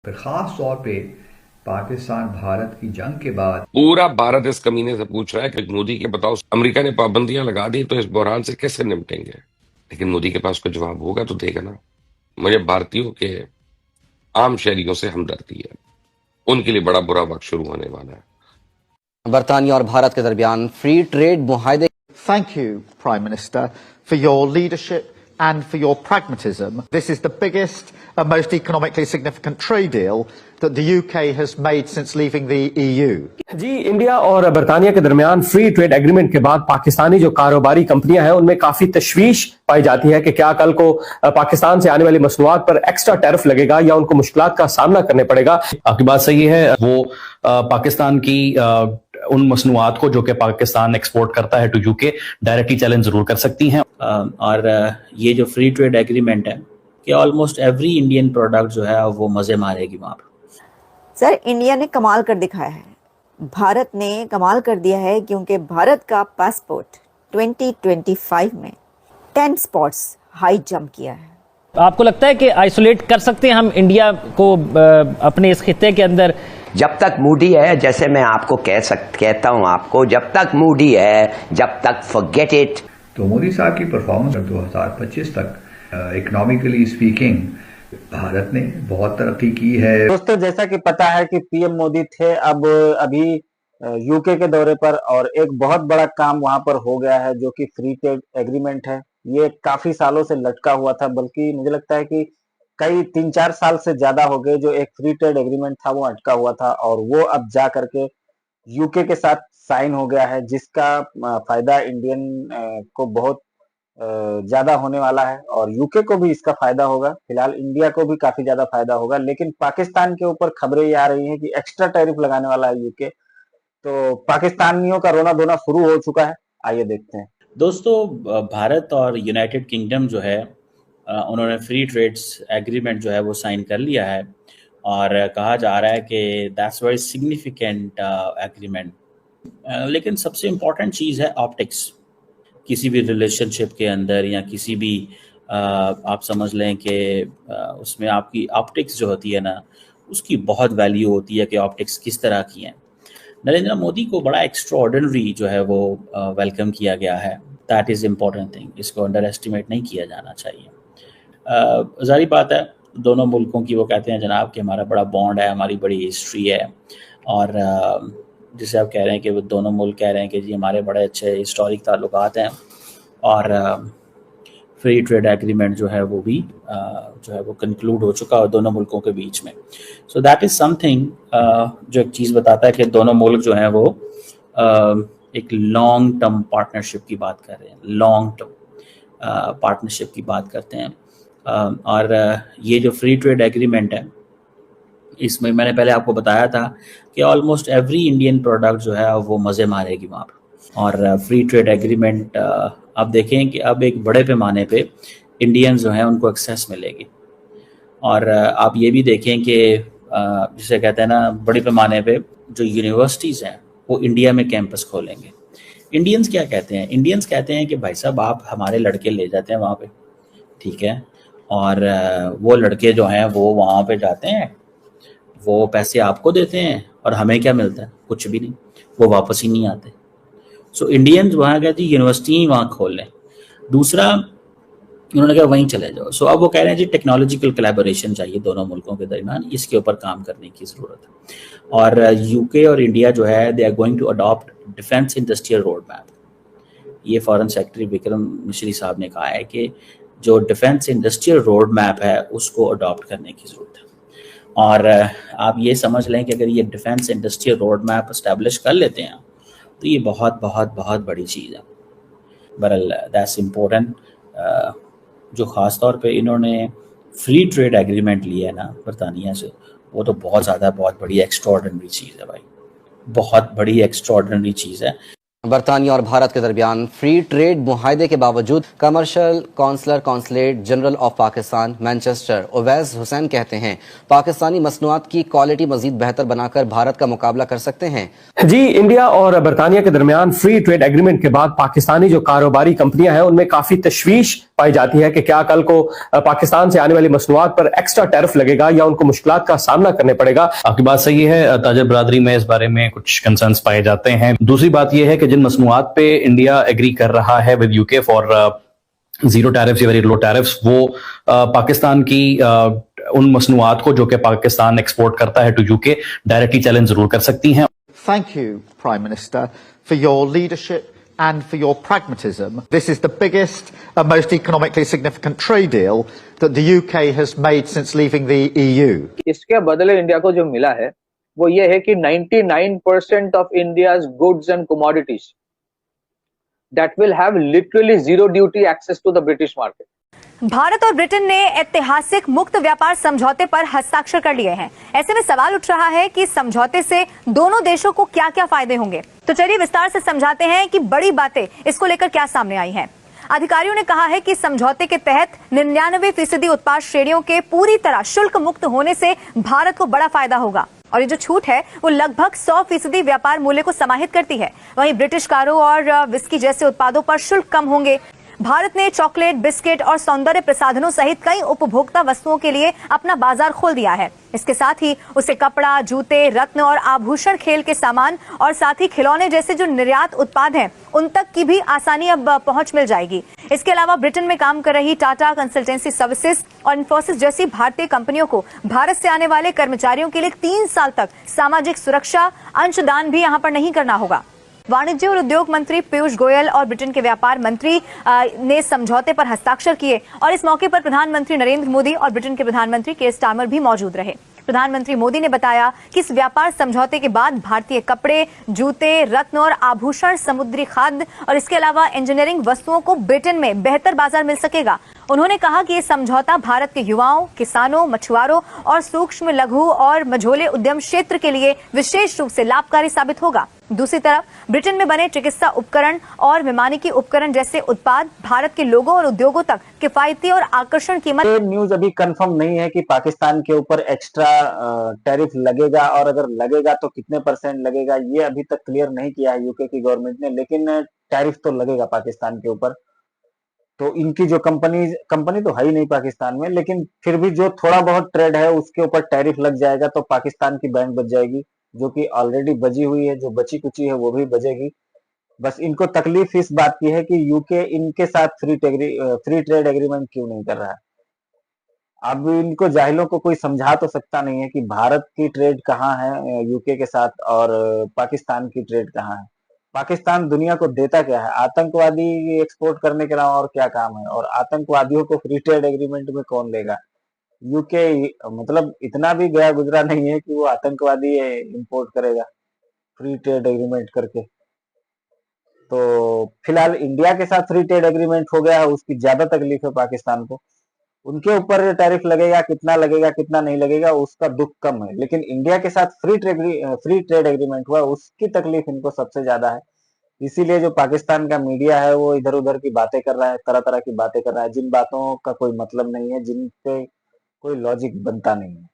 फिर खास तौर पे पाकिस्तान भारत की जंग के बाद पूरा भारत इस कमीने से पूछ रहा है कि मोदी के बताओ, अमेरिका ने पाबंदियां लगा दी तो इस बहरान से कैसे निपटेंगे। लेकिन मोदी के पास कोई जवाब होगा तो देगा ना। मुझे भारतीयों के आम शहरियों से हमदर्दी है, उनके लिए बड़ा बुरा वक्त शुरू होने वाला है। बरतानिया और भारत के दरमियान फ्री ट्रेड मुआहदे। Thank you, Prime Minister, for your leadership and for your pragmatism. This is the biggest and most economically significant trade deal that the UK has made since leaving the EU. जी, India और बरतानिया के दरमियान free trade agreement के बाद पाकिस्तानी जो कारोबारी कंपनियां हैं उनमें काफी तशवीश पाई जाती है कि क्या कल को पाकिस्तान से आने वाली मसनूआत पर एक्स्ट्रा टैरिफ लगेगा या उनको मुश्किलात का सामना करने पड़ेगा। आपकी बात सही है। वो पाकिस्तान की उन मसनूआत को जो कि पाकिस्तान एक्सपोर्ट करता है टू यूके डायरेक्टली चैलेंज जरूर कर सकती हैं। और ये जो फ्री ट्रेड एग्रीमेंट है कि ऑलमोस्ट एवरी इंडियन प्रोडक्ट जो है वो मजे मारेगी वहाँ पर। सर, इंडिया ने कमाल कर दिखाया है, भारत ने कमाल कर दिया है, क्योंकि भारत का पासपोर्ट 2025 में 10 स्पॉट्स हाई जंप किया है। आपको लगता है कि आइसोलेट कर सकते हैं हम इंडिया को अपने इस खित्ते के अंदर? जब तक मूडी है, जैसे मैं आपको कहता हूं आपको, जब तक मूडी है, जब तक फॉरगेट इट। तो मोदी साहब की परफॉर्मेंस 2025 तक इकोनॉमिकली स्पीकिंग भारत ने बहुत तरक्की की है। दोस्तों, जैसा कि पता है कि पीएम मोदी थे अब अभी यूके के दौरे पर, और एक बहुत बड़ा काम वहां पर हो गया है जो कि फ्री ट्रेड एग्रीमेंट है। ये काफी सालों से लटका हुआ था, बल्कि मुझे लगता है कि कई 3-4 साल से ज्यादा हो गए जो एक फ्री ट्रेड एग्रीमेंट था वो अटका हुआ था, और वो अब जा करके यूके के साथ साइन हो गया है, जिसका फायदा इंडियन को बहुत ज्यादा होने वाला है, और यूके को भी इसका फायदा होगा। फिलहाल इंडिया को भी काफी ज्यादा फायदा होगा, लेकिन पाकिस्तान के ऊपर खबरें ये आ रही हैं कि एक्स्ट्रा टैरिफ लगाने वाला है यूके। तो पाकिस्तानियों का रोना धोना शुरू हो चुका है। आइए देखते हैं। दोस्तों, भारत और यूनाइटेड किंगडम जो है उन्होंने फ्री ट्रेड्स एग्रीमेंट जो है वो साइन कर लिया है, और कहा जा रहा है कि दैट्स वेरी सिग्निफिकेंट एग्रीमेंट। लेकिन सबसे इम्पॉर्टेंट चीज़ है ऑप्टिक्स। किसी भी रिलेशनशिप के अंदर या किसी भी आप समझ लें कि उसमें आपकी ऑप्टिक्स जो होती है ना, उसकी बहुत वैल्यू होती है कि ऑप्टिक्स किस तरह की हैं। नरेंद्र मोदी को बड़ा एक्स्ट्राऑर्डिनरी जो है वो वेलकम किया गया है। दैट इज़ इम्पॉर्टेंट थिंग, इसको अंडर एस्टिमेट नहीं किया जाना चाहिए। ज़ाहिर बात है, दोनों मुल्कों की वो कहते हैं जनाब कि हमारा बड़ा बॉन्ड है, हमारी बड़ी हिस्ट्री है, और जिसे आप कह रहे हैं कि वो दोनों मुल्क कह रहे हैं कि जी हमारे बड़े अच्छे हिस्टोरिक ताल्लुकात हैं, और फ्री ट्रेड एग्रीमेंट जो है वो भी जो है वो कंक्लूड हो चुका है दोनों मुल्कों के बीच में। सो दैट इज़ समथिंग जो एक चीज़ बताता है कि दोनों मुल्क जो हैं वो एक लॉन्ग टर्म पार्टनरशिप की बात कर रहे हैं, लॉन्ग टर्म पार्टनरशिप की बात करते हैं। और ये जो फ्री ट्रेड एग्रीमेंट है, इसमें मैंने पहले आपको बताया था कि ऑलमोस्ट एवरी इंडियन प्रोडक्ट जो है वो मज़े मारेगी वहाँ पर। और फ्री ट्रेड एग्रीमेंट आप देखें कि अब एक बड़े पैमाने पे इंडियंस जो हैं उनको एक्सेस मिलेगी। और आप ये भी देखें कि जिसे कहते हैं ना, बड़े पैमाने पे जो यूनिवर्सिटीज़ हैं वो इंडिया में कैंपस खोलेंगे। इंडियंस क्या कहते हैं? इंडियंस कहते हैं कि भाई साहब आप हमारे लड़के ले जाते हैं वहाँ पे, ठीक है, और वो लड़के जो हैं वो वहाँ पे जाते हैं, वो पैसे आपको देते हैं, और हमें क्या मिलता है? कुछ भी नहीं, वो वापस ही नहीं आते। सो इंडियंस वहाँ कहते हैं यूनिवर्सिटी ही वहाँ खोल लें। दूसरा, उन्होंने कहा वहीं चले जाओ। सो अब वो कह रहे हैं जी टेक्नोलॉजिकल कोलैबोरेशन चाहिए दोनों मुल्कों के दरमियान, इसके ऊपर काम करने की ज़रूरत है। और यूके और इंडिया जो है they are going to adopt defence industrial road map. ये फॉरेन सेक्रेटरी विक्रम मिश्री साहब ने कहा है कि जो डिफेंस इंडस्ट्रियल रोड मैप है उसको अडॉप्ट करने की ज़रूरत है। और आप ये समझ लें कि अगर ये defence industrial road map establish कर लेते हैं तो ये बहुत बहुत बहुत बड़ी चीज़ है। बहरहाल दैट्स इम्पोर्टेंट। जो ख़ास तौर पे इन्होंने फ्री ट्रेड एग्रीमेंट लिया है ना बरतानिया से, वो तो बहुत ज़्यादा बहुत बड़ी एक्स्ट्राऑर्डिनरी चीज़ है भाई, बहुत बड़ी एक्स्ट्राऑर्डिनरी चीज़ है। बरतानिया और भारत के दरमियान फ्री ट्रेड मुआहदे के बावजूद commercial counsellor consulate general of Pakistan Manchester Owais Hussain कहते हैं पाकिस्तानी मसनूआत की क्वालिटी मजीद बेहतर बनाकर भारत का मुकाबला कर सकते हैं। जी, इंडिया और बरतानिया के दरमियान फ्री ट्रेड एग्रीमेंट के बाद पाकिस्तानी जो कारोबारी कंपनियां हैं उनमें काफी तशवीश पाई जाती है कि क्या कल को पाकिस्तान से आने वाली मसनूआत पर एक्स्ट्रा टैरिफ लगेगा या उनको मुश्किलात का सामना करने पड़ेगा। आपकी बात सही है, ताजर बरादरी में इस बारे में कुछ कंसर्न्स पाए जाते हैं। दूसरी बात यह है कि जिन मसनूआत पे इंडिया एग्री कर रहा है with UK for zero tariffs या वेरी लो टैरिफ्स, वो पाकिस्तान की उन मसनूआत को जो कि पाकिस्तान एक्सपोर्ट करता है टू यूके डायरेक्टली चैलेंज जरूर कर सकती हैं। Thank you, Prime Minister, for your leadership and for your pragmatism. This is the biggest and most economically significant trade deal that the UK has made since leaving the EU. इसके बदले India को जो मिला है वो ये है कि 99% of India's goods and commodities that will have literally zero duty access to the British market. Bharat और ब्रिटेन ने ऐतिहासिक मुक्त व्यापार समझौते पर हस्ताक्षर कर लिए हैं। ऐसे में सवाल उठ रहा है कि समझौते से दोनों देशों को क्या क्या फायदे होंगे। तो चलिए विस्तार से समझाते हैं कि बड़ी बातें इसको लेकर क्या सामने आई हैं। अधिकारियों ने कहा है कि समझौते के तहत 99% उत्पाद श्रेणियों के पूरी तरह शुल्क मुक्त होने से भारत को बड़ा फायदा होगा और ये जो छूट है वो लगभग 100% व्यापार मूल्य को समाहित करती है। वहीं ब्रिटिश कारों और विस्की जैसे उत्पादों पर शुल्क कम होंगे। भारत ने चॉकलेट, बिस्किट और सौंदर्य प्रसाधनों सहित कई उपभोक्ता वस्तुओं के लिए अपना बाजार खोल दिया है। इसके साथ ही उसे कपड़ा, जूते, रत्न और आभूषण, खेल के सामान और साथ ही खिलौने जैसे जो निर्यात उत्पाद हैं उन तक की भी आसानी अब पहुंच मिल जाएगी। इसके अलावा ब्रिटेन में काम कर रही टाटा कंसल्टेंसी सर्विसेज और इन्फोसिस जैसी भारतीय कंपनियों को भारत से आने वाले कर्मचारियों के लिए 3 साल तक सामाजिक सुरक्षा अंशदान भी यहाँ पर नहीं करना होगा। वाणिज्य और उद्योग मंत्री पीयूष गोयल और ब्रिटेन के व्यापार मंत्री ने समझौते पर हस्ताक्षर किए और इस मौके पर प्रधानमंत्री नरेंद्र मोदी और ब्रिटेन के प्रधानमंत्री केयर स्टारमर भी मौजूद रहे। प्रधानमंत्री मोदी ने बताया कि इस व्यापार समझौते के बाद भारतीय कपड़े, जूते, रत्न और आभूषण, समुद्री खाद्य और इसके अलावा इंजीनियरिंग वस्तुओं को ब्रिटेन में बेहतर बाजार मिल सकेगा। उन्होंने कहा कि ये समझौता भारत के युवाओं, किसानों, मछुआरों और सूक्ष्म, लघु और मझोले उद्यम क्षेत्र के लिए विशेष रूप से लाभकारी साबित होगा। दूसरी तरफ ब्रिटेन में बने चिकित्सा उपकरण और विमानिकी उपकरण जैसे उत्पाद भारत के लोगों और उद्योगों तक किफायती और आकर्षण कीमत। न्यूज अभी कंफर्म नहीं है कि पाकिस्तान के ऊपर एक्स्ट्रा टैरिफ लगेगा और अगर लगेगा तो कितने % लगेगा, ये अभी तक क्लियर नहीं किया है यूके की गवर्नमेंट ने, लेकिन टैरिफ तो लगेगा पाकिस्तान के ऊपर। तो इनकी जो कंपनी तो है ही नहीं पाकिस्तान में, लेकिन फिर भी जो थोड़ा बहुत ट्रेड है उसके ऊपर टैरिफ लग जाएगा तो पाकिस्तान की बैंक बच जाएगी, जो कि ऑलरेडी बजी हुई है, जो बची कुची है वो भी बचेगी। बस इनको तकलीफ इस बात की है कि यूके इनके साथ फ्री ट्रेड एग्रीमेंट क्यों नहीं कर रहा है। अब इनको जाहिलों को कोई समझा तो सकता नहीं है कि भारत की ट्रेड कहाँ है यूके के साथ और पाकिस्तान की ट्रेड कहाँ है। पाकिस्तान दुनिया को देता क्या है? आतंकवादी एक्सपोर्ट करने के अलावा और क्या काम है? और आतंकवादियों को फ्री ट्रेड एग्रीमेंट में कौन लेगा? यूके मतलब इतना भी गया गुजरा नहीं है कि वो आतंकवादी इंपोर्ट करेगा फ्री ट्रेड एग्रीमेंट करके। तो फिलहाल इंडिया के साथ फ्री ट्रेड एग्रीमेंट हो गया है, उसकी ज्यादा तकलीफ है पाकिस्तान को। उनके ऊपर टैरिफ लगेगा, कितना नहीं लगेगा उसका दुख कम है, लेकिन इंडिया के साथ फ्री ट्रेड एग्रीमेंट हुआ उसकी तकलीफ इनको सबसे ज्यादा है। इसीलिए जो पाकिस्तान का मीडिया है वो इधर उधर की बातें कर रहा है, तरह तरह की बातें कर रहा है, जिन बातों का कोई मतलब नहीं है, जिन पे कोई लॉजिक बनता नहीं है।